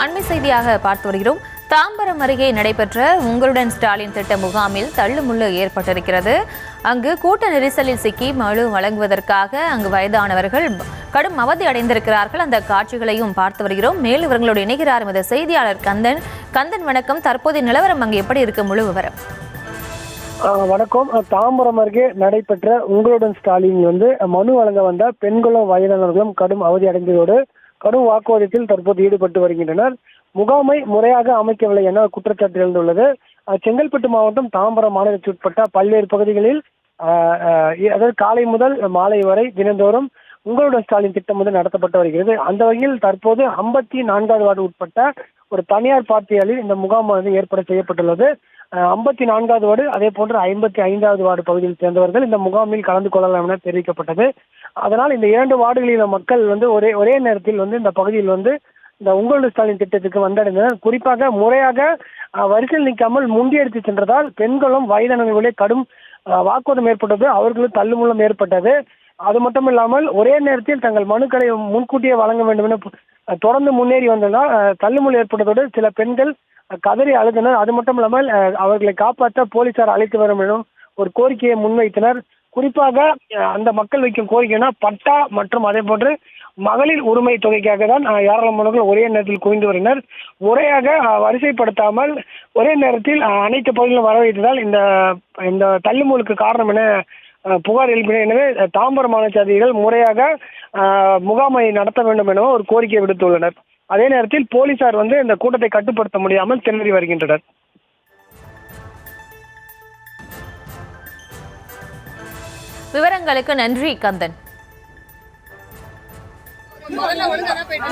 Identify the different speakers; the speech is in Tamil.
Speaker 1: அண்மை செய்தியாக பார்த்து வருகிறோம். தாம்பரம் அருகே நடைபெற்ற உங்களுடன் ஸ்டாலின் திட்ட முகாமில் தள்ளுமுள்ளு ஏற்பட்டிருக்கிறது. அங்கு கூட்ட நெரிசலில் சிக்கி மனு வழங்குவதற்காக அங்கு வயதானவர்கள் கடும் அவதி அடைந்திருக்கிறார்கள். அந்த காட்சிகளையும் பார்த்து வருகிறோம். மேலும் இவர்களோடு இணைகிறார் எமது செய்தியாளர் கந்தன். வணக்கம். தற்போதைய நிலவரம் அங்கு எப்படி இருக்கு? முழு விவரம்.
Speaker 2: வணக்கம். தாம்பரம் அருகே நடைபெற்ற உங்களுடன் ஸ்டாலின் மனு வழங்க வந்த பெண்களும் வயதானவர்களும் கடும் அவதி அடைந்ததோடு கடும் வாக்குவாதத்தில் தற்போது ஈடுபட்டு வருகின்றனர். முகாமை முறையாக அமைக்கவில்லை என குற்றச்சாட்டு எழுந்துள்ளது. செங்கல்பட்டு மாவட்டம் தாம்பரம் மாநகராட்சி உட்பட்ட பல்வேறு பகுதிகளில் அதாவது காலை முதல் மாலை வரை தினந்தோறும் உங்களுடன் ஸ்டாலின் திட்டம் நடத்தப்பட்டு வருகிறது. அந்த வகையில் தற்போது 54வது வார்டு உட்பட்ட ஒரு தனியார் பார்ட்டியாலில் இந்த முகாம் ஏற்பாடு செய்யப்பட்டுள்ளது. 54வது வார்டு அதே போன்று 55வது வார்டு பகுதியில் சேர்ந்தவர்கள் இந்த முகாமில் கலந்து கொள்ளலாம் என தெரிவிக்கப்பட்டது. அதனால் இந்த 2 வார்டுகளில் மக்கள் ஒரே நேரத்தில் இந்த பகுதியில் இந்த உங்களுடன் ஸ்டாலின் திட்டத்துக்கு வந்தடைந்தனர். குறிப்பாக முறையாக வரிசையில் நிற்காமல் முண்டியடித்து சென்றதால் பெண்களும் வயதானவர்களே கடும் வாக்குவாதம் ஏற்பட்டது. அவர்களும் தள்ளுமுள்ளம் ஏற்பட்டது. அது மட்டும் இல்லாமல் ஒரே நேரத்தில் தங்கள் மனுக்களை முன்கூட்டியே வழங்க வேண்டும் என தொடர்ந்து முன்னேறி வந்ததால் தள்ளுமுள் ஏற்பட்டதோடு சில பெண்கள் கதறி அழுதனர். அது மட்டும் இல்லாமல் அவர்களை காப்பாற்ற போலீசார் அழைத்து வரும் எனும் ஒரு கோரிக்கையை முன்வைத்தனர். குறிப்பாக அந்த மக்கள் வைக்கும் கோரிக்கைனா பட்டா மற்றும் அதே போன்று மகளிர் உரிமை தொகைக்காக தான் ஏராளமானவர்கள் ஒரே நேரத்தில் குவிந்து வருகின்றனர். முறையாக வரிசைப்படுத்தாமல் ஒரே நேரத்தில் அனைத்து பகுதிகளும் வரவைத்ததால் இந்த தள்ளுமுழுக்கு காரணம் என புகார் எழுப்பினர். எனவே தாம்பரம் மாநகராட்சி அதிகாரிகள் முறையாக முகாமை நடத்த வேண்டும் என ஒரு கோரிக்கை விடுத்துள்ளனர். அதே நேரத்தில் போலீசார் இந்த கூட்டத்தை கட்டுப்படுத்த முடியாமல் திணறி வருகின்றனர்.
Speaker 1: விவரங்களுக்கு நன்றி கந்தன்.
Speaker 3: முதல்ல ஒழுங்கா தான் போயிட்டு